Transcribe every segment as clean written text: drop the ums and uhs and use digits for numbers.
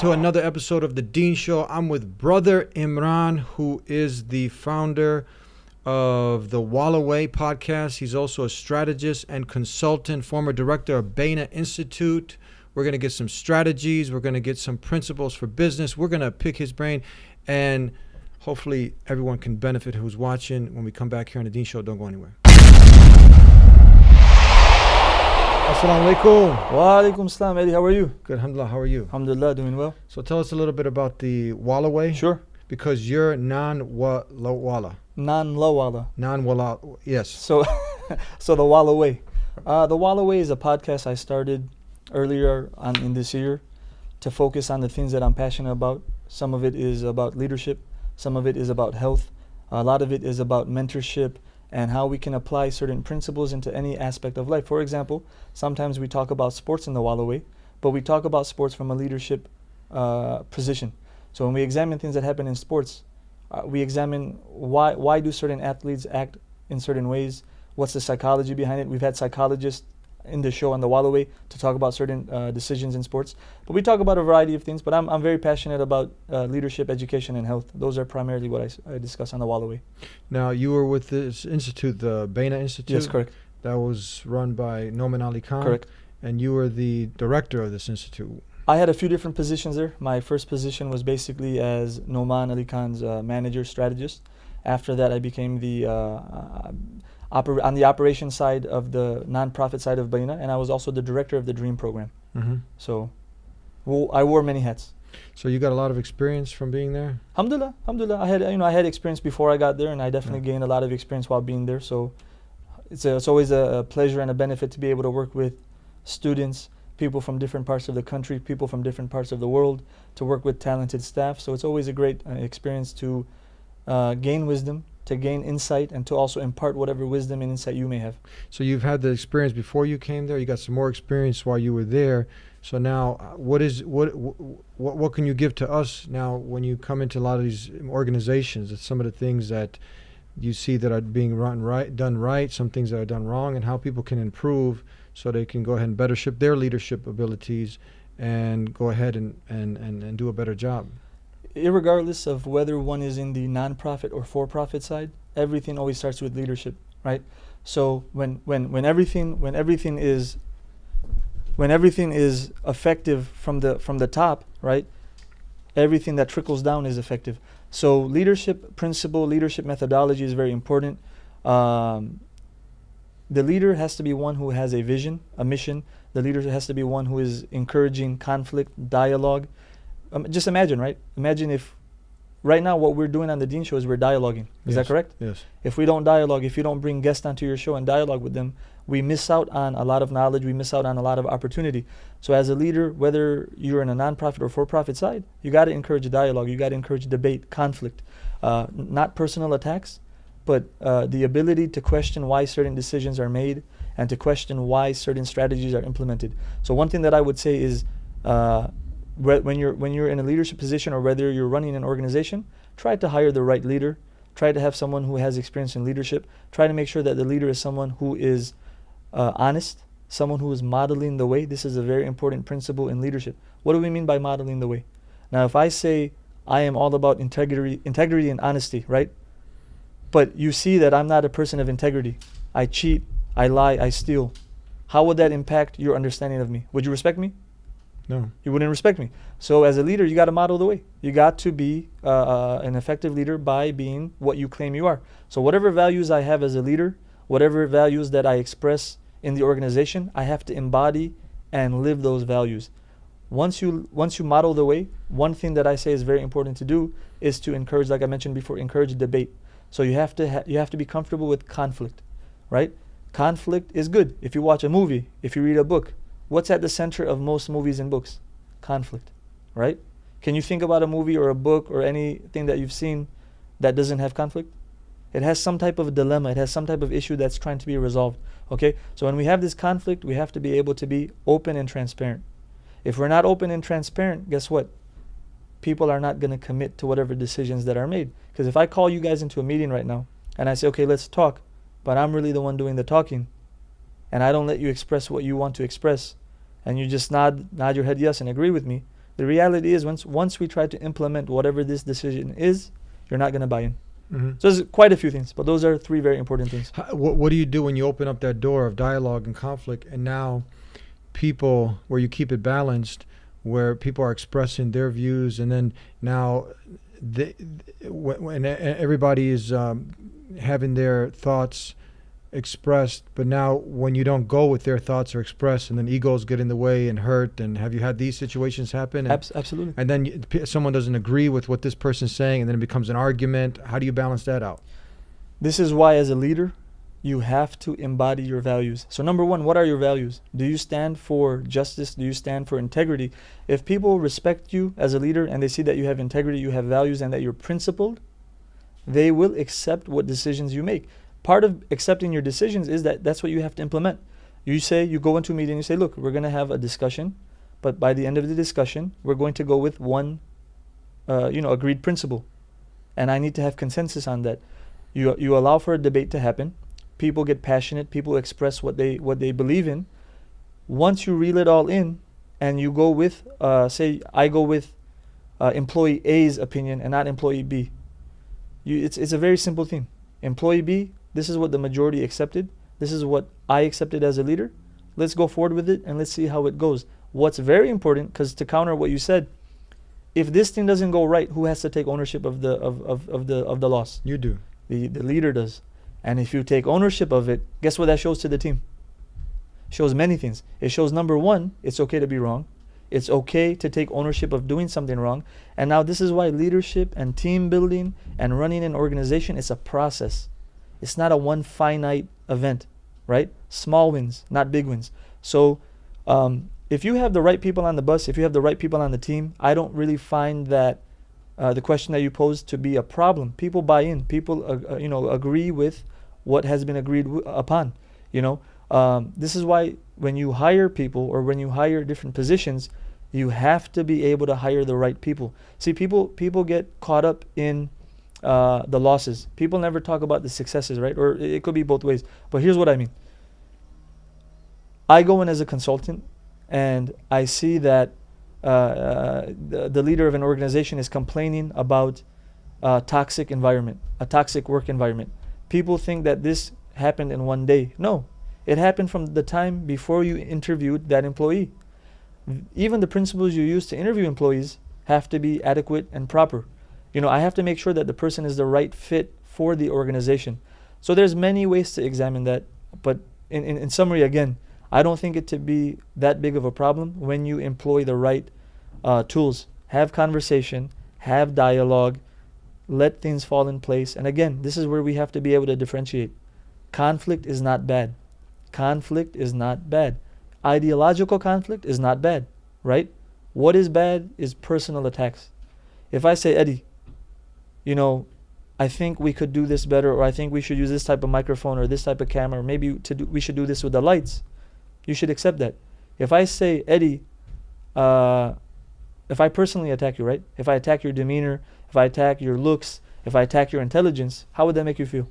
To another episode of The Dean Show. I'm with Brother Imran, who is the founder of the Wallaway podcast. He's also a strategist and consultant, former director of Baina Institute. We're going to get some strategies. We're going to get some principles for business. We're going to pick his brain, and hopefully everyone can benefit who's watching. When we come back here on The Dean Show, don't go anywhere. Assalamu alaikum. Wa alaikum salam, Eddie. How are you? Good, alhamdulillah. How are you? Alhamdulillah, doing well. So tell us a little bit about the Wallaway. Sure. Because you're non-wala. Non-lawala. Non-wala, yes. So the Wallaway. The Wallaway is a podcast I started earlier on in this year to focus on the things that I'm passionate about. Some of it is about leadership. Some of it is about health. A lot of it is about mentorship and how we can apply certain principles into any aspect of life. For example, sometimes we talk about sports in the Wallaway, but we talk about sports from a leadership position. So when we examine things that happen in sports, we examine why do certain athletes act in certain ways, what's the psychology behind it. We've had psychologists in the show on the Wallaway to talk about certain decisions in sports. But we talk about a variety of things, but I'm very passionate about leadership, education, and health. Those are primarily what I discuss on the Wallaway. Now, you were with this institute, the Baina Institute? Yes, correct. That was run by Noman Ali Khan? Correct. And you were the director of this institute? I had a few different positions there. My first position was basically as Noman Ali Khan's manager, strategist. After that, I became the on the operations side of the non-profit side of Baina, and I was also the director of the DREAM program. Mm-hmm. So I wore many hats. So you got a lot of experience from being there? Alhamdulillah. I had experience before I got there, and I definitely gained a lot of experience while being there. So it's always a pleasure and a benefit to be able to work with students, people from different parts of the country, people from different parts of the world, to work with talented staff. So it's always a great experience to gain wisdom, to gain insight, and to also impart whatever wisdom and insight you may have. So you've had the experience before you came there. You got some more experience while you were there. So now, what can you give to us now when you come into a lot of these organizations? It's some of the things that you see that are being done right, some things that are done wrong, and how people can improve so they can go ahead and better ship their leadership abilities and go ahead and do a better job. Irregardless of whether one is in the non-profit or for-profit side, everything always starts with leadership, right? So when everything is effective from the top, right? Everything that trickles down is effective. So leadership principle, leadership methodology is very important. The leader has to be one who has a vision, a mission. The leader has to be one who is encouraging conflict, dialogue. Just imagine, right? Imagine if right now what we're doing on the Dean Show is we're dialoguing. Is that correct? Yes. If we don't dialogue, if you don't bring guests onto your show and dialogue with them, we miss out on a lot of knowledge. We miss out on a lot of opportunity. So as a leader, whether you're in a non-profit or for-profit side, you got to encourage dialogue. You got to encourage debate, conflict, not personal attacks, but the ability to question why certain decisions are made and to question why certain strategies are implemented. So one thing that I would say is when you're in a leadership position or whether you're running an organization, try to hire the right leader. Try to have someone who has experience in leadership. Try to make sure that the leader is someone who is honest, someone who is modeling the way. This is a very important principle in leadership. What do we mean by modeling the way? Now, if I say I am all about integrity and honesty, right? But you see that I'm not a person of integrity. I cheat, I lie, I steal. How would that impact your understanding of me? Would you respect me? No. You wouldn't respect me. So as a leader, you got to model the way. You got to be an effective leader by being what you claim you are. So whatever values I have as a leader, whatever values that I express in the organization, I have to embody and live those values. Once you model the way, one thing that I say is very important to do is to encourage, like I mentioned before, encourage debate. So you have to be comfortable with conflict, right? Conflict is good. If you watch a movie, if you read a book, what's at the center of most movies and books? Conflict, right? Can you think about a movie or a book or anything that you've seen that doesn't have conflict? It has some type of dilemma. It has some type of issue that's trying to be resolved. Okay? So when we have this conflict, we have to be able to be open and transparent. If we're not open and transparent, guess what? People are not going to commit to whatever decisions that are made. Because if I call you guys into a meeting right now and I say, okay, let's talk, but I'm really the one doing the talking, and I don't let you express what you want to express, and you just nod your head yes and agree with me, The reality is once we try to implement whatever this decision is, you're not going to buy in. Mm-hmm. So there's quite a few things, but those are three very important things. What do you do when you open up that door of dialogue and conflict, and now people, where you keep it balanced, where people are expressing their views, and then now when everybody is having their thoughts expressed, but now when you don't go with their thoughts or express, and then egos get in the way and hurt, and have you had these situations happen? And, Absolutely. and then someone doesn't agree with what this person's saying, and then it becomes an argument. How do you balance that out? This is why, as a leader, you have to embody your values. So number one, what are your values? Do you stand for justice? Do you stand for integrity? If people respect you as a leader and they see that you have integrity, you have values, and that you're principled, they will accept what decisions you make. Part of accepting your decisions is that's what you have to implement. You go into a meeting, you say, look, we're going to have a discussion, but by the end of the discussion, we're going to go with one agreed principle. And I need to have consensus on that. You allow for a debate to happen. People get passionate. People express what they believe in. Once you reel it all in, and you go with, say, I go with employee A's opinion and not employee B. It's a very simple thing. Employee B, this is what the majority accepted. This is what I accepted as a leader. Let's go forward with it and let's see how it goes. What's very important, because to counter what you said, if this thing doesn't go right, who has to take ownership of the loss? You do. The leader does. And if you take ownership of it, guess what that shows to the team? It shows many things. It shows, number one, it's okay to be wrong. It's okay to take ownership of doing something wrong. And now this is why leadership and team building and running an organization is a process. It's not a one finite event, right? Small wins, not big wins. So if you have the right people on the bus, if you have the right people on the team, I don't really find that the question that you posed to be a problem. People buy in. People agree with what has been agreed upon. This is why when you hire people or when you hire different positions, you have to be able to hire the right people. See, people get caught up in the losses. People never talk about the successes, right? Or it could be both ways. But here's what I mean. I go in as a consultant and I see that the leader of an organization is complaining about a toxic environment, a toxic work environment. People think that this happened in one day. No, it happened from the time before you interviewed that employee. Even the principles you use to interview employees have to be adequate and proper. I have to make sure that the person is the right fit for the organization. So there's many ways to examine that. But in summary, again, I don't think it to be that big of a problem when you employ the right tools. Have conversation, have dialogue, let things fall in place. And again, this is where we have to be able to differentiate. Conflict is not bad. Conflict is not bad. Ideological conflict is not bad, right? What is bad is personal attacks. If I say, Eddie, I think we could do this better, or I think we should use this type of microphone or this type of camera, or maybe we should do this with the lights, you should accept that. If I say, Eddie, if I personally attack you, right? If I attack your demeanor, if I attack your looks, if I attack your intelligence, how would that make you feel?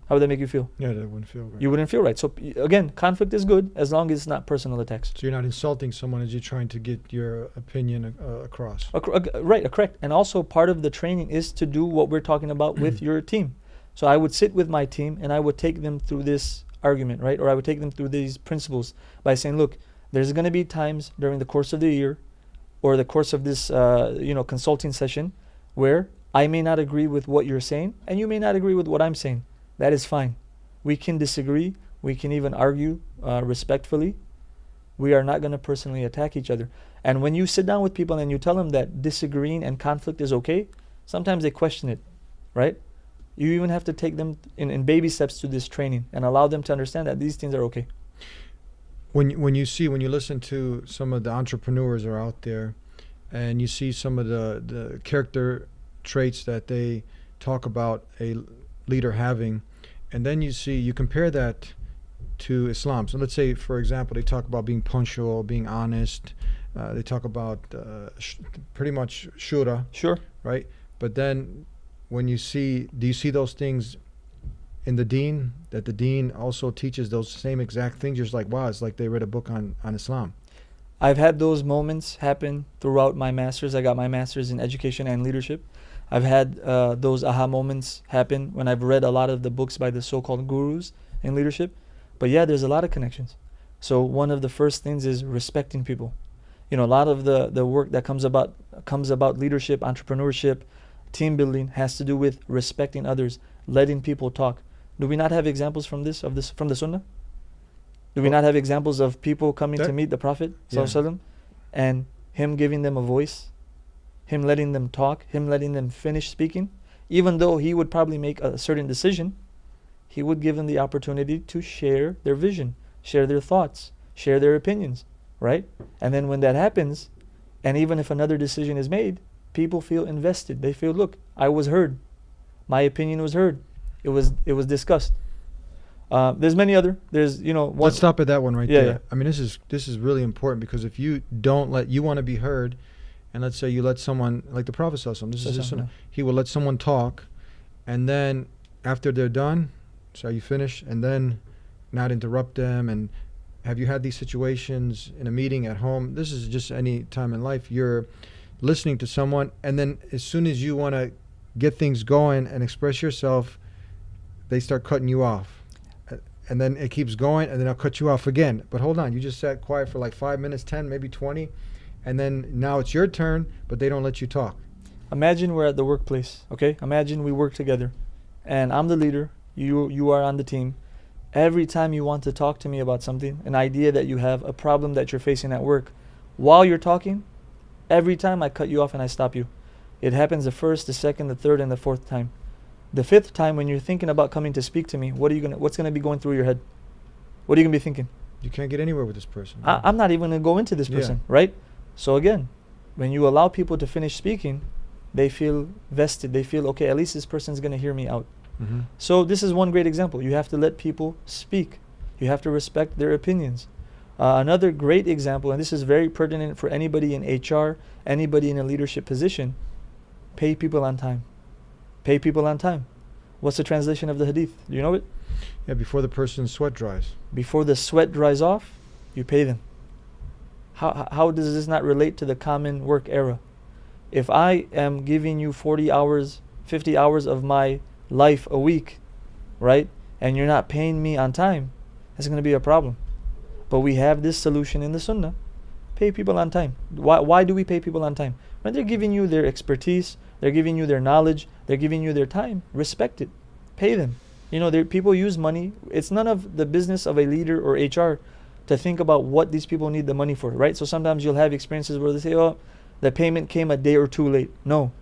How would that make you feel? Yeah, that wouldn't feel right. You wouldn't feel right. So again, conflict is good as long as it's not personal attacks. So you're not insulting someone as you're trying to get your opinion across. Right, correct. And also part of the training is to do what we're talking about with your team. So I would sit with my team and I would take them through this argument, right? Or I would take them through these principles by saying, look, there's going to be times during the course of the year or the course of this consulting session where I may not agree with what you're saying and you may not agree with what I'm saying. That is fine. We can disagree. We can even argue respectfully. We are not going to personally attack each other. And when you sit down with people and you tell them that disagreeing and conflict is okay, sometimes they question it, right? You even have to take them in baby steps to this training and allow them to understand that these things are okay. When you listen to some of the entrepreneurs are out there and you see some of the character traits that they talk about a leader having, and then you compare that to Islam. So let's say, for example, they talk about being punctual, being honest. They talk about pretty much shura. Sure. Right? But then do you see those things in the deen, that the deen also teaches those same exact things? You're just like, wow, it's like they read a book on Islam. I've had those moments happen throughout my master's. I got my master's in education and leadership. I've had those aha moments happen when I've read a lot of the books by the so-called gurus in leadership. But yeah, there's a lot of connections. So one of the first things is respecting people. You know, a lot of the work that comes about leadership, entrepreneurship, team building has to do with respecting others, letting people talk. Do we not have examples from this from the Sunnah? Do we not have examples of people coming to meet the Prophet ﷺ, and him giving them a voice, him letting them talk, him letting them finish speaking? Even though he would probably make a certain decision, he would give them the opportunity to share their vision, share their thoughts, share their opinions, right? And then when that happens, and even if another decision is made, people feel invested. They feel, look, I was heard. My opinion was heard. It was discussed. There's many other. There's Let's stop at that one right there. Yeah. I mean, this is really important, because if you you want to be heard, and let's say you let someone, like the Prophet ﷺ, this is his sunnah, he will let someone talk, and then after they're done, so you finish, and then not interrupt them. And have you had these situations in a meeting at home? This is just any time in life. You're listening to someone, and then as soon as you want to get things going and express yourself, they start cutting you off. And then it keeps going, and then I'll cut you off again. But hold on, you just sat quiet for like 5 minutes, 10, maybe 20, and then now it's your turn, but they don't let you talk. Imagine we're at the workplace, okay? Imagine we work together, and I'm the leader, you are on the team. Every time you want to talk to me about something, an idea that you have, a problem that you're facing at work, while you're talking, every time I cut you off and I stop you. It happens the first, the second, the third, and the fourth time. The fifth time, when you're thinking about coming to speak to me, what's gonna be going through your head? What are you gonna be thinking? You can't get anywhere with this person. I'm not even gonna go into this person, right? So again, when you allow people to finish speaking, they feel vested. They feel, okay, at least this person's gonna hear me out. Mm-hmm. So this is one great example. You have to let people speak. You have to respect their opinions. Another great example, and this is very pertinent for anybody in HR, anybody in a leadership position, pay people on time. Pay people on time. What's the translation of the hadith? Do you know it? Yeah, before the person's sweat dries. Before the sweat dries off, you pay them. How does this not relate to the common work era? If I am giving you 40 hours, 50 hours of my life a week, right, and you're not paying me on time, that's going to be a problem. But we have this solution in the Sunnah. Pay people on time. Why do we pay people on time? When they're giving you their expertise, they're giving you their knowledge, they're giving you their time, respect it. Pay them. People use money. It's none of the business of a leader or HR to think about what these people need the money for, right? So sometimes you'll have experiences where they say, oh, the payment came a day or two late. No,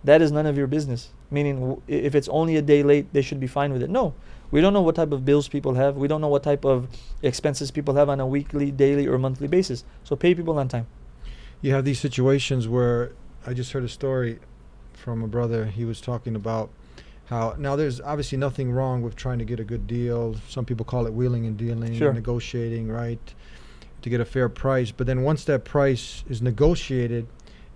that is none of your business. Meaning, if it's only a day late, they should be fine with it. No, we don't know what type of bills people have. We don't know what type of expenses people have on a weekly, daily, or monthly basis. So pay people on time. You have these situations where I just heard a story from a brother. He was talking about how, now there's obviously nothing wrong with trying to get a good deal. Some people call it wheeling and dealing, Sure. negotiating, right, to get a fair price. But then once that price is negotiated,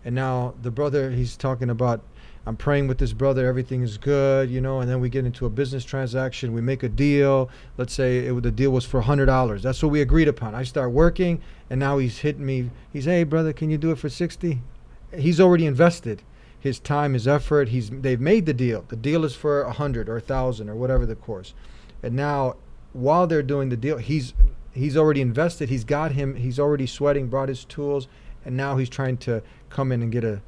and now the brother, he's talking about, I'm praying with this brother, everything is good, and then we get into a business transaction, we make a deal. Let's say the deal was for $100. That's what we agreed upon. I start working, and now he's hitting me. He's, hey, brother, can you do it for 60? He's already invested his time, his effort. They've made the deal. The deal is for 100 or 1,000 or whatever the course. And now, while they're doing the deal, he's already invested. He's got him. He's already sweating, brought his tools, and now he's trying to come in and get a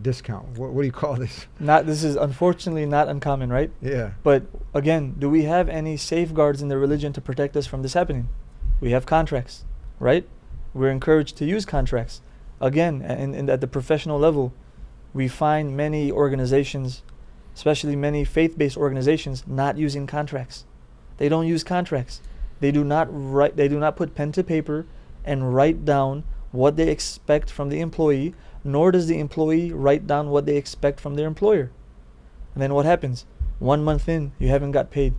discount. What do you call this? This is unfortunately not uncommon, right? Yeah. But again, do we have any safeguards in the religion to protect us from this happening? We have contracts, right? We're encouraged to use contracts. Again, and at the professional level, we find many organizations, especially many faith-based organizations, not using contracts. They don't use contracts. They do not put pen to paper and write down what they expect from the employee, nor does the employee write down what they expect from their employer. And then what happens? 1 month in, you haven't got paid.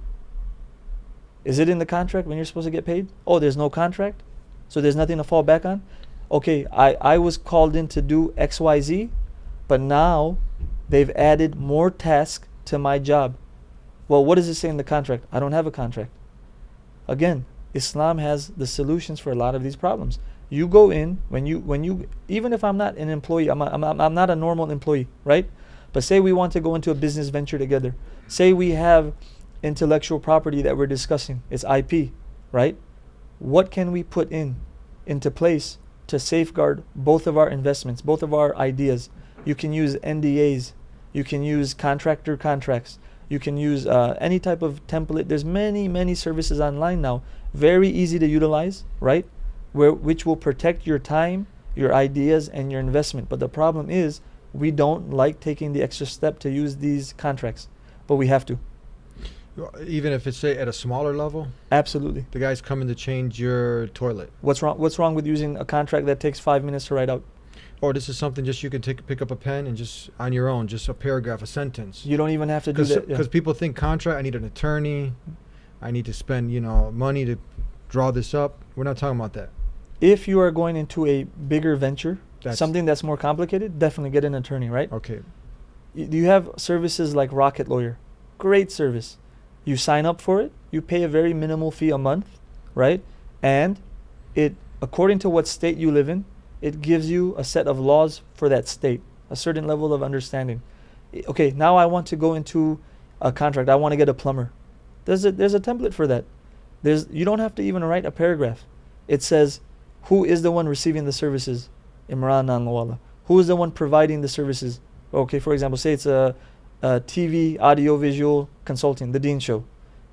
Is it in the contract when you're supposed to get paid? Oh, there's no contract? So there's nothing to fall back on? Okay, I was called in to do XYZ, but now they've added more tasks to my job. Well, what does it say in the contract? I don't have a contract. Again, Islam has the solutions for a lot of these problems. You go in when you even if I'm not an employee, I'm not a normal employee, right? But say we want to go into a business venture together. Say we have intellectual property that we're discussing. It's IP, right? What can we put into place to safeguard both of our investments, both of our ideas? You can use NDAs. You can use contractor contracts. You can use any type of template. There's many services online now, very easy to utilize, right? Which will protect your time, your ideas, and your investment. But the problem is we don't like taking the extra step to use these contracts, but we have to. Even if it's, say, at a smaller level? Absolutely. The guy's coming to change your toilet. What's wrong with using a contract that takes 5 minutes to write out? Or this is something just you can pick up a pen and just on your own, just a paragraph, a sentence. You don't even have to do that. Because people think contract, I need an attorney, I need to spend, money to draw this up. We're not talking about that. If you are going into a bigger venture, something that's more complicated, definitely get an attorney, right? Okay. You have services like Rocket Lawyer. Great service. You sign up for it, you pay a very minimal fee a month, right? And it, according to what state you live in, it gives you a set of laws for that state, a certain level of understanding. Okay, now I want to go into a contract. I want to get a plumber. There's a template for that. You don't have to even write a paragraph. It says, who is the one receiving the services? Imran Nanwala. Who is the one providing the services? Okay, for example, say it's a TV, audio, visual consulting, the Dean Show.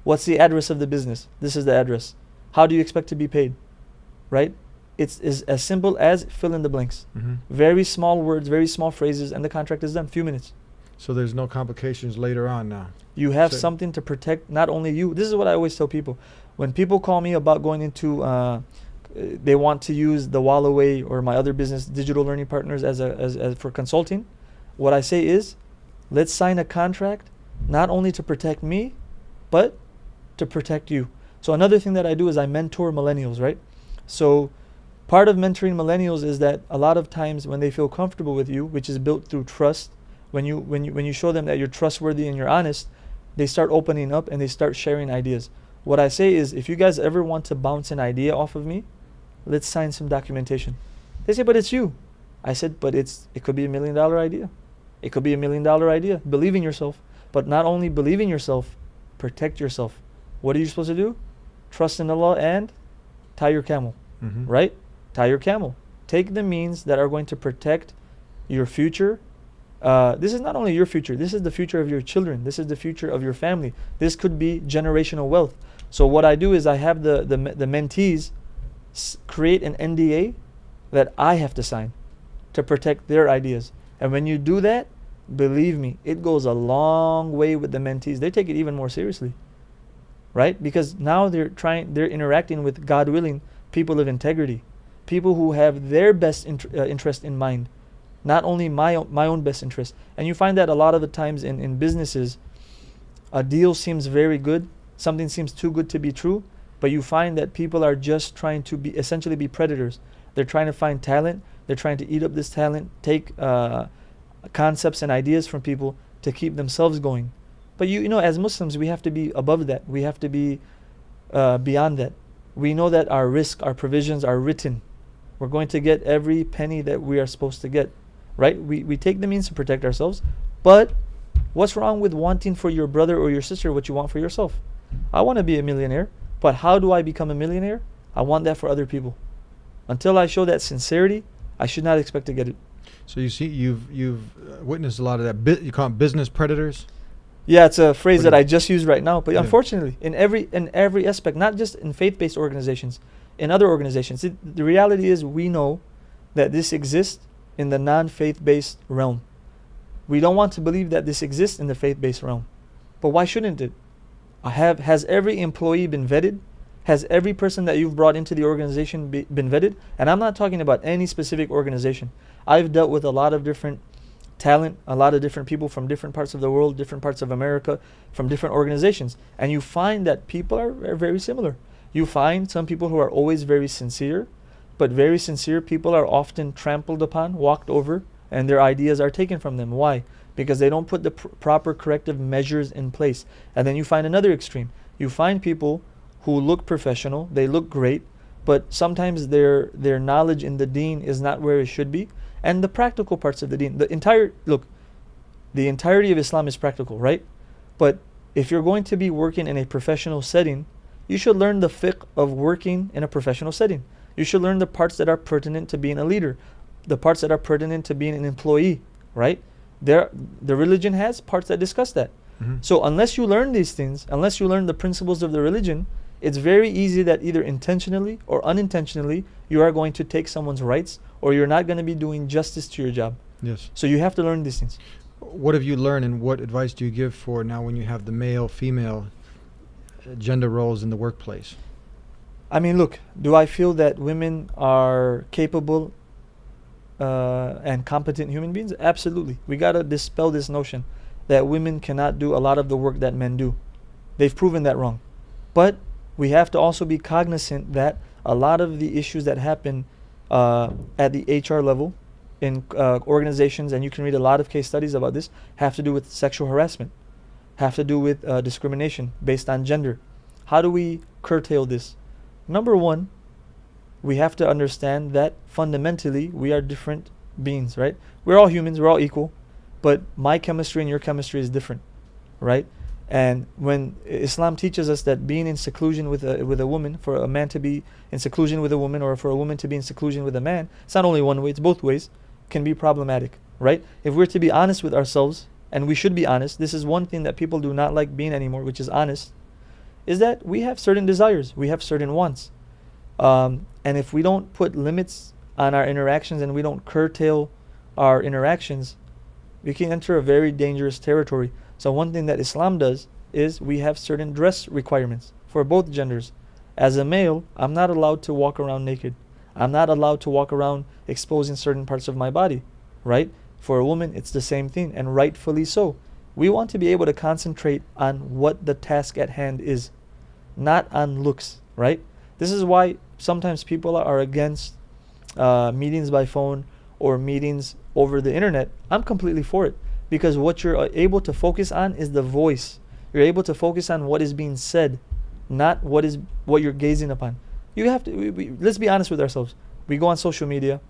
What's the address of the business? This is the address. How do you expect to be paid? Right? It's as simple as fill in the blanks. Mm-hmm. Very small words, very small phrases, and the contract is done. Few minutes. So there's no complications later on now. You have something to protect not only you. This is what I always tell people. When people call me about going into, they want to use the Wallaway or my other business, Digital Learning Partners, as for consulting. What I say is, let's sign a contract not only to protect me, but to protect you. So another thing that I do is I mentor millennials, right? So part of mentoring millennials is that a lot of times when they feel comfortable with you, which is built through trust, when you show them that you're trustworthy and you're honest, they start opening up and they start sharing ideas. What I say is, if you guys ever want to bounce an idea off of me, let's sign some documentation. They say, but it's you. I said, but it could be $1 million idea. It could be $1 million idea. Believe in yourself. But not only believe in yourself, protect yourself. What are you supposed to do? Trust in Allah and tie your camel. Mm-hmm. Right? Tie your camel. Take the means that are going to protect your future. This is not only your future. This is the future of your children. This is the future of your family. This could be generational wealth. So what I do is I have the mentees create an NDA that I have to sign to protect their ideas. And when you do that, believe me, it goes a long way with the mentees. They take it even more seriously, right? Because now they're interacting with, God willing, people of integrity, people who have their best interest in mind, not only my own best interest. And you find that a lot of the times in businesses, a deal seems very good, something seems too good to be true, but you find that people are just trying to essentially be predators. They're trying to find talent. They're trying to eat up this talent, take concepts and ideas from people to keep themselves going. But you know, as Muslims, we have to be above that. We have to be beyond that. We know that our risk, our provisions are written. We're going to get every penny that we are supposed to get, right? We take the means to protect ourselves. But what's wrong with wanting for your brother or your sister what you want for yourself? I want to be a millionaire, but how do I become a millionaire? I want that for other people. Until I show that sincerity, I should not expect to get it. So you see, you've witnessed a lot of that. You call them business predators? Yeah, it's a phrase that I just use right now. But unfortunately, in every aspect, not just in faith-based organizations, in other organizations, the reality is we know that this exists in the non-faith-based realm. We don't want to believe that this exists in the faith-based realm. But why shouldn't it? Has every employee been vetted? Has every person that you've brought into the organization been vetted? And I'm not talking about any specific organization. I've dealt with a lot of different talent, a lot of different people from different parts of the world, different parts of America, from different organizations. And you find that people are very similar. You find some people who are always very sincere, but very sincere people are often trampled upon, walked over, and their ideas are taken from them. Why? Because they don't put the proper corrective measures in place. And then you find another extreme. You find people who look professional, they look great, but sometimes their knowledge in the deen is not where it should be, and the practical parts of the deen. The entirety of Islam is practical, right? But if you're going to be working in a professional setting, you should learn the fiqh of working in a professional setting. You should learn the parts that are pertinent to being a leader, the parts that are pertinent to being an employee, right? The religion has parts that discuss that. So unless you learn these things, unless you learn the principles of the religion, it's very easy that either intentionally or unintentionally you are going to take someone's rights, or you're not going to be doing justice to your job. Yes. So you have to learn these things. What have you learned, and what advice do you give for now when you have the male, female gender roles in the workplace? I mean, look, do I feel that women are capable and competent human beings? Absolutely. We got to dispel this notion that women cannot do a lot of the work that men do. They've proven that wrong. But we have to also be cognizant that a lot of the issues that happen at the HR level in organizations, and you can read a lot of case studies about this, have to do with sexual harassment, have to do with discrimination based on gender. How do we curtail this? Number one, we have to understand that fundamentally we are different beings, right? We're all humans, we're all equal, but my chemistry and your chemistry is different, right? And when Islam teaches us that being in seclusion with a woman, for a man to be in seclusion with a woman, or for a woman to be in seclusion with a man, it's not only one way, it's both ways, can be problematic, right? If we're to be honest with ourselves, and we should be honest, this is one thing that people do not like being anymore, which is honest, is that we have certain desires, we have certain wants. And if we don't put limits on our interactions and we don't curtail our interactions, we can enter a very dangerous territory. So one thing that Islam does is we have certain dress requirements for both genders. As a male, I'm not allowed to walk around naked. I'm not allowed to walk around exposing certain parts of my body, right? For a woman, it's the same thing, and rightfully so. We want to be able to concentrate on what the task at hand is, not on looks, right? This is why sometimes people are against meetings by phone or meetings over the internet. I'm completely for it, because what you're able to focus on is the voice. You're able to focus on what is being said, not what you're gazing upon. You have to. Let's be honest with ourselves. We go on social media.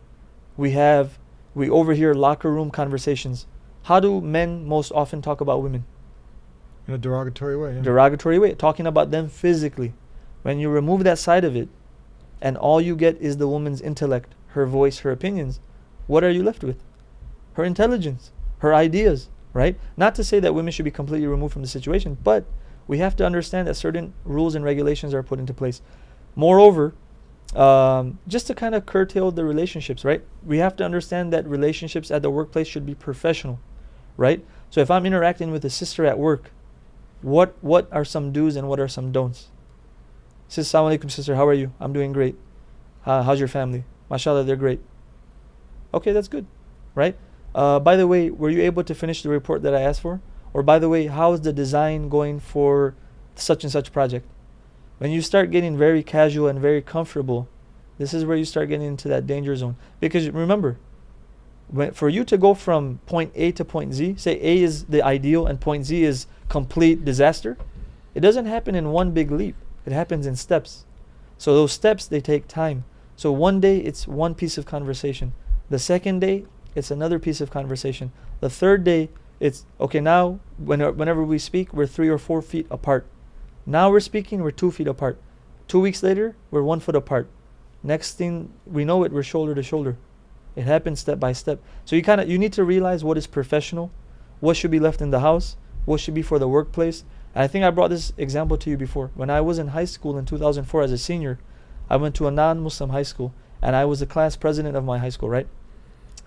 We overhear locker room conversations. How do men most often talk about women? In a derogatory way. Yeah. Derogatory way, talking about them physically. When you remove that side of it, and all you get is the woman's intellect, her voice, her opinions, what are you left with? Her intelligence, her ideas, right? Not to say that women should be completely removed from the situation, but we have to understand that certain rules and regulations are put into place. Moreover, just to kind of curtail the relationships, right? We have to understand that relationships at the workplace should be professional, right? So if I'm interacting with a sister at work, what are some do's and what are some don'ts? Says, "Assalamu alaikum, sister, how are you? I'm doing great. How's your family? MashaAllah, they're great." Okay, that's good, right? By the way, were you able to finish the report that I asked for? Or by the way, how is the design going for such and such project? When you start getting very casual and very comfortable, this is where you start getting into that danger zone. Because remember, for you to go from point A to point Z, say A is the ideal and point Z is complete disaster, it doesn't happen in one big leap. It happens in steps. So those steps, they take time. So one day it's one piece of conversation. The second day, it's another piece of conversation. The third day, it's, okay, now whenever we speak, we're 3 or 4 feet apart. Now we're speaking, we're 2 feet apart. 2 weeks later, we're 1 foot apart. Next thing we know it, we're shoulder to shoulder. It happens step by step. So you need to realize what is professional, what should be left in the house, what should be for the workplace. And I think I brought this example to you before. When I was in high school in 2004 as a senior, I went to a non-Muslim high school, and I was the class president of my high school, right?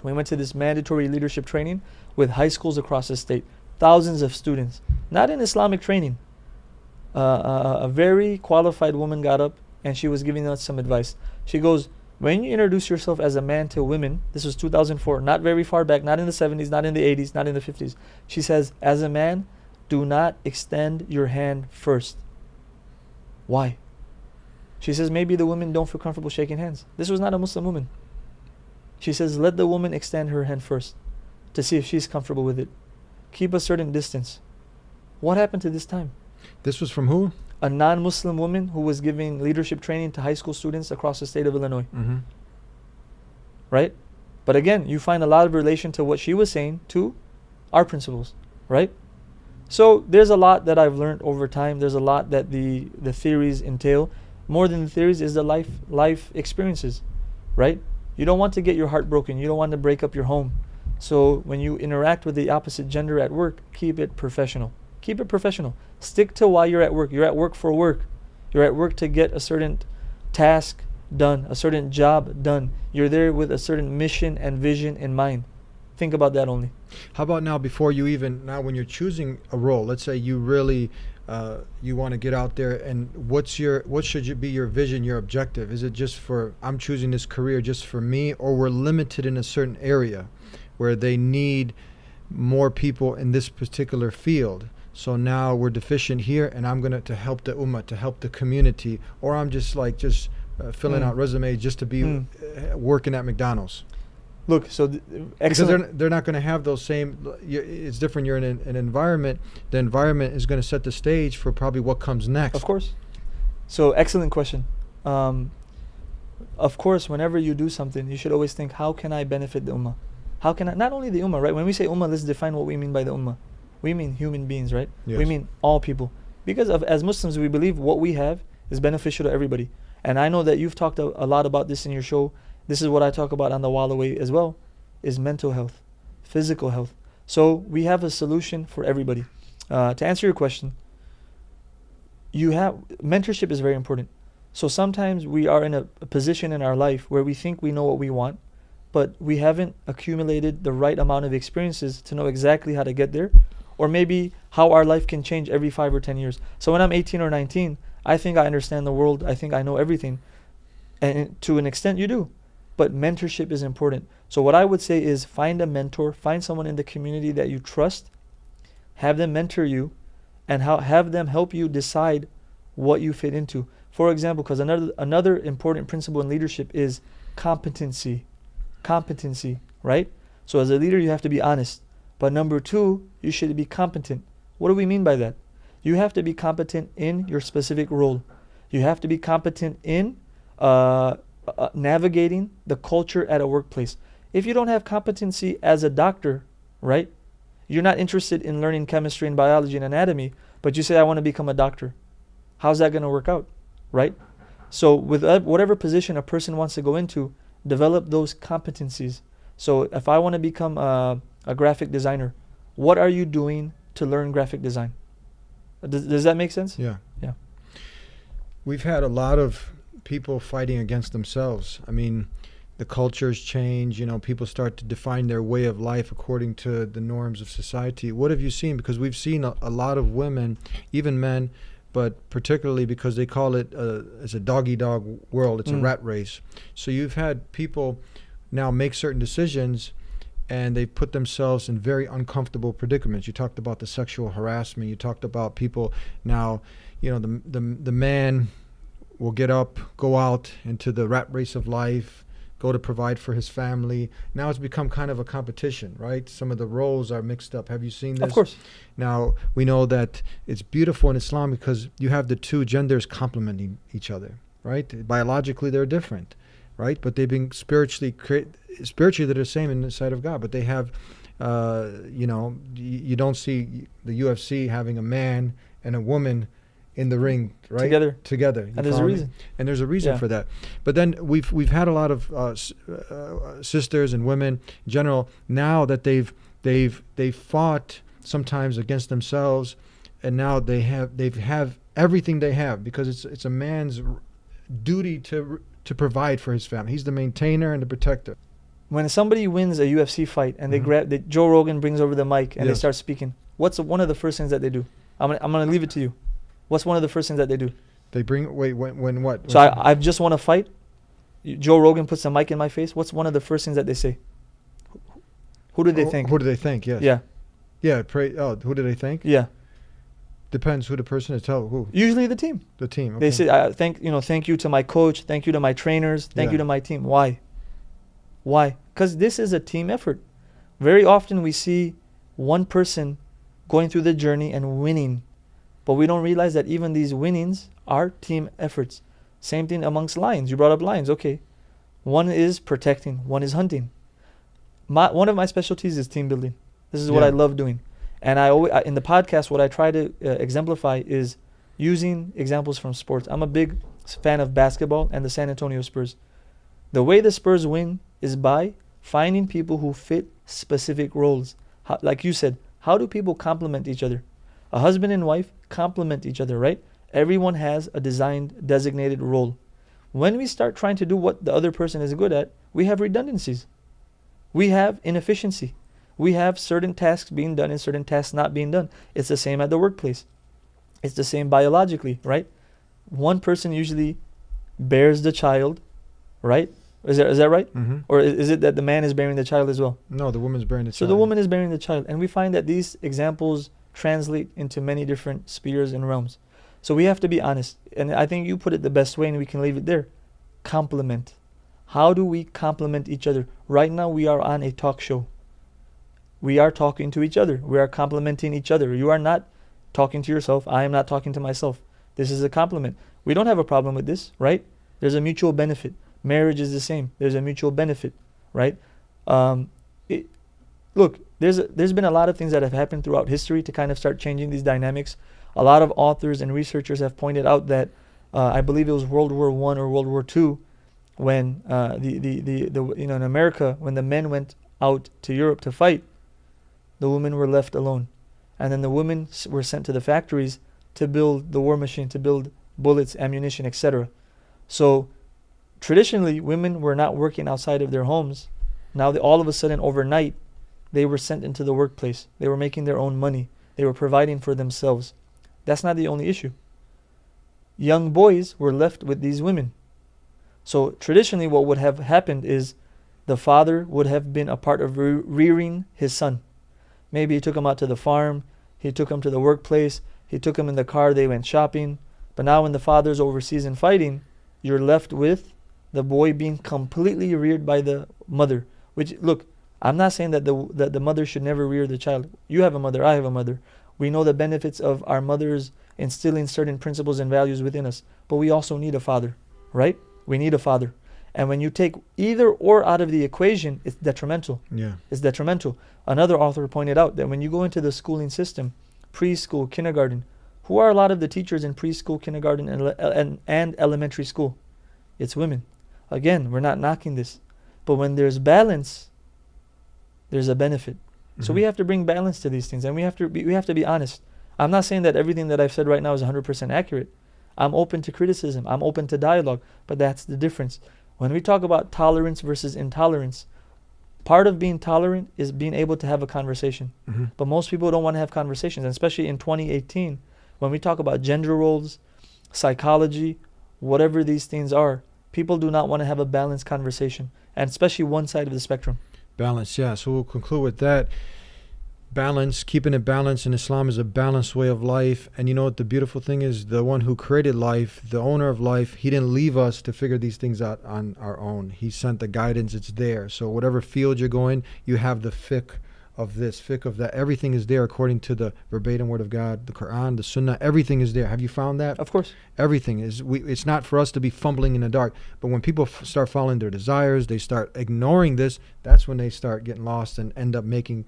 We went to this mandatory leadership training with high schools across the state, thousands of students, not in Islamic training. A very qualified woman got up and she was giving us some advice. She goes, when you introduce yourself as a man to women, this was 2004, not very far back, not in the 70s, not in the 80s, not in the 50s. She says, as a man, do not extend your hand first. Why? She says, maybe the women don't feel comfortable shaking hands. This was not a Muslim woman. She says, let the woman extend her hand first to see if she's comfortable with it. Keep a certain distance. What happened to this time? This was from who? a non-Muslim woman who was giving leadership training to high school students across the state of Illinois, Mm-hmm. right? But again, you find a lot of relation to what she was saying to our principles, right? So there's a lot that I've learned over time. There's a lot that the theories entail. More than the theories is the life experiences, right? You don't want to get your heart broken. You don't want to break up your home. So when you interact with the opposite gender at work, keep it professional. Keep it professional. Stick to why you're at work. You're at work for work. You're at work to get a certain task done, a certain job done. You're there with a certain mission and vision in mind. Think about that only. How about now, before you even, now when you're choosing a role, let's say you really, you want to get out there, and what should be your vision, your objective? Is it just for, I'm choosing this career just for me, or we're limited in a certain area where they need more people in this particular field? So now we're deficient here, and I'm going to help the ummah, to help the community, or I'm just filling out resumes just to be working at McDonald's. Look, so Because they're not going to have those same. It's different. You're in an environment. The environment is going to set the stage for probably what comes next. Of course. So excellent question. Of course, whenever you do something, you should always think, how can I benefit the ummah? How can I, not only the ummah, right? When we say ummah, let's define what we mean by the ummah. We mean human beings, right? Yes. We mean all people. Because as Muslims, we believe what we have is beneficial to everybody. And I know that you've talked a lot about this in your show. This is what I talk about on the Wall Away as well, is mental health, physical health. So we have a solution for everybody. To answer your question, mentorship is very important. So sometimes we are in a position in our life where we think we know what we want, but we haven't accumulated the right amount of experiences to know exactly how to get there, or maybe how our life can change every 5 or 10 years. So when I'm 18 or 19, I think I understand the world. I think I know everything. And to an extent you do. But mentorship is important. So what I would say is find a mentor, find someone in the community that you trust, have them mentor you, and have them help you decide what you fit into. For example, because another important principle in leadership is competency. Competency, right? So as a leader, you have to be honest. But number 2, you should be competent. What do we mean by that? You have to be competent in your specific role. You have to be competent in navigating the culture at a workplace. If you don't have competency as a doctor, right? You're not interested in learning chemistry and biology and anatomy, but you say, I want to become a doctor. How's that going to work out, right? So with whatever position a person wants to go into, develop those competencies. So if I want to become a graphic designer, what are you doing to learn graphic design? Does that make sense? Yeah. Yeah. We've had a lot of people fighting against themselves. I mean, the cultures change, people start to define their way of life according to the norms of society. What have you seen? Because we've seen a lot of women, even men, but particularly because they call it it's a dog-eat-dog world. It's a rat race. So you've had people now make certain decisions, and they put themselves in very uncomfortable predicaments. You talked about the sexual harassment. You talked about people now, the man will get up, go out into the rat race of life, go to provide for his family. Now it's become kind of a competition, right? Some of the roles are mixed up. Have you seen this? Of course. Now, we know that it's beautiful in Islam because you have the two genders complementing each other, right? Biologically, they're different, right? But they've been spiritually they're the same in the sight of God. But they have, you don't see the UFC having a man and a woman in the ring, right? Together. And there's a reason. And there's a reason for that. But then we've had a lot of sisters and women in general now that they've fought sometimes against themselves, and now they have everything they have because it's a man's duty to provide for his family. He's the maintainer and the protector. When somebody wins a UFC fight and Joe Rogan brings over the mic and they start speaking, what's one of the first things that they do? I'm gonna leave it to you. What's one of the first things that they do? They bring when what? So I've just won a fight. Joe Rogan puts a mic in my face. What's one of the first things that they say? Who do they thank? Who do they thank? Yes. Yeah. Yeah. Who do they thank? Yeah. Depends who the person is. Tell who. Usually the team. The team. Okay. They say thank you to my coach, thank you to my trainers, thank you to my team. Why? Because this is a team effort. Very often we see one person going through the journey and winning, But we don't realize that even these winnings are team efforts. Same thing amongst lions. You brought up lions. Okay. One is protecting, one is hunting. One of my specialties is team building. This is what I love doing. And I always, in the podcast, what I try to exemplify is using examples from sports. I'm a big fan of basketball and the San Antonio Spurs. The way the Spurs win is by finding people who fit specific roles. Like you said, how do people complement each other? A husband and wife complement each other, right? Everyone has a designed, designated role. When we start trying to do what the other person is good at, we have redundancies. We have inefficiency. We have certain tasks being done and certain tasks not being done. It's the same at the workplace. It's the same biologically, right? One person usually bears the child, right? Is that right? Mm-hmm. Or is it that the man is bearing the child as well? No, the woman's bearing the child. So the woman is bearing the child. And we find that these examples translate into many different spheres and realms. So we have to be honest. And I think you put it the best way, and we can leave it there. Complement. How do we complement each other? Right now we are on a talk show. We are talking to each other. We are complimenting each other. You are not talking to yourself. I am not talking to myself. This is a compliment. We don't have a problem with this, right? There's a mutual benefit. Marriage is the same. There's a mutual benefit, right? Look, there's been a lot of things that have happened throughout history to kind of start changing these dynamics. A lot of authors and researchers have pointed out that I believe it was World War I or World War II when in America, when the men went out to Europe to fight, the women were left alone. And then the women were sent to the factories to build the war machine, to build bullets, ammunition, etc. So traditionally, women were not working outside of their homes. Now, all of a sudden, overnight, they were sent into the workplace. They were making their own money. They were providing for themselves. That's not the only issue. Young boys were left with these women. So traditionally, what would have happened is the father would have been a part of rearing his son. Maybe he took him out to the farm. He took him to the workplace. He took him in the car. They went shopping. But now when the father's overseas and fighting, you're left with the boy being completely reared by the mother. Which, look, I'm not saying that the mother should never rear the child. You have a mother. I have a mother. We know the benefits of our mothers instilling certain principles and values within us. But we also need a father, right? We need a father. And when you take either or out of the equation, it's detrimental. Yeah. It's detrimental. Another author pointed out that when you go into the schooling system, preschool, kindergarten, who are a lot of the teachers in preschool, kindergarten, and elementary school? It's women. Again, we're not knocking this. But when there's balance, there's a benefit. Mm-hmm. So we have to bring balance to these things, and we have to be honest. I'm not saying that everything that I've said right now is 100% accurate. I'm open to criticism. I'm open to dialogue. But that's the difference. When we talk about tolerance versus intolerance, part of being tolerant is being able to have a conversation. Mm-hmm. But most people don't want to have conversations, and especially in 2018, when we talk about gender roles, psychology, whatever these things are, people do not want to have a balanced conversation, and especially one side of the spectrum. Balance, yeah. So we'll conclude with that. Balance, keeping it balanced in Islam is a balanced way of life. And you know what the beautiful thing is? The one who created life, the owner of life, he didn't leave us to figure these things out on our own. He sent the guidance. It's there. So whatever field you're going, you have the fiqh of this, fiqh of that. Everything is there according to the verbatim word of God, the Qur'an, the Sunnah. Everything is there. Have you found that? Of course. Everything is. It's not for us to be fumbling in the dark. But when people start following their desires, they start ignoring this. That's when they start getting lost and end up making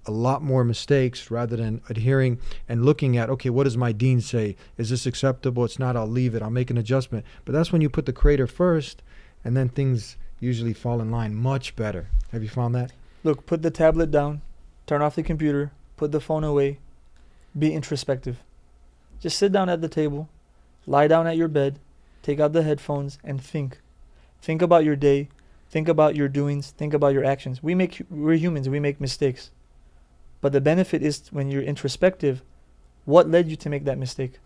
a lot more mistakes rather than adhering and looking at, okay, what does my deen say? Is this acceptable? It's not, I'll leave it. I'll make an adjustment. But that's when you put the Creator first, and then things usually fall in line much better. Have you found that? Look, put the tablet down, turn off the computer, put the phone away, be introspective. Just sit down at the table, lie down at your bed, take out the headphones, and think. Think about your day, think about your doings, think about your actions. We're humans, we make mistakes. But the benefit is when you're introspective, what led you to make that mistake?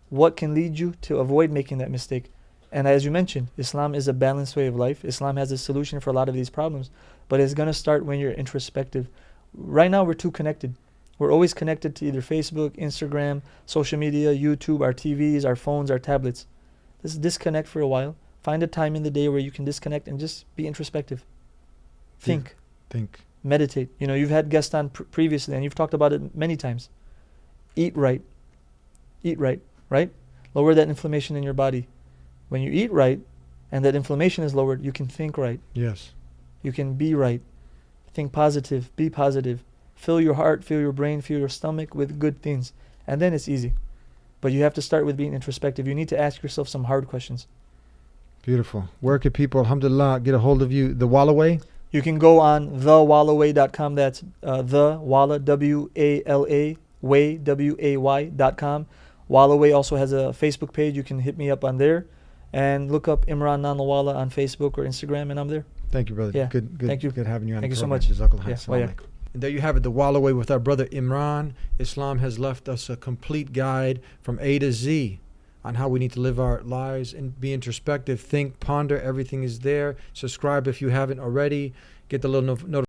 What can lead you to avoid making that mistake? And as you mentioned, Islam is a balanced way of life. Islam has a solution for a lot of these problems. But it's going to start when you're introspective. Right now, we're too connected. We're always connected to either Facebook, Instagram, social media, YouTube, our TVs, our phones, our tablets. Let's disconnect for a while. Find a time in the day where you can disconnect and just be introspective. Think. Meditate. You've had guests on previously, and you've talked about it many times. Eat right. eat right, right? Lower that inflammation in your body. When you eat right and that inflammation is lowered, you can think right. Yes. You can be right. Think positive, be positive. Fill your heart, fill your brain, fill your stomach with good things. And then it's easy. But you have to start with being introspective. You need to ask yourself some hard questions. Beautiful. Where can people, alhamdulillah, get a hold of you? The Wallaway? You can go on thewallaway.com. That's the Walla, W-A-L-A, way, W-A-Y.com. Wallaway also has a Facebook page. You can hit me up on there and look up Imran Nanlawala on Facebook or Instagram, and I'm there. Thank you, brother. Yeah. Good. Thank you. Good having you on Thank the you so program. much. Jazakallah. Yeah. Assalamu alaikum. And there you have it, the Wallaway with our brother Imran. Islam has left us a complete guide from A to Z on how we need to live our lives and be introspective, think, ponder. Everything is there. Subscribe if you haven't already. Get the little notification.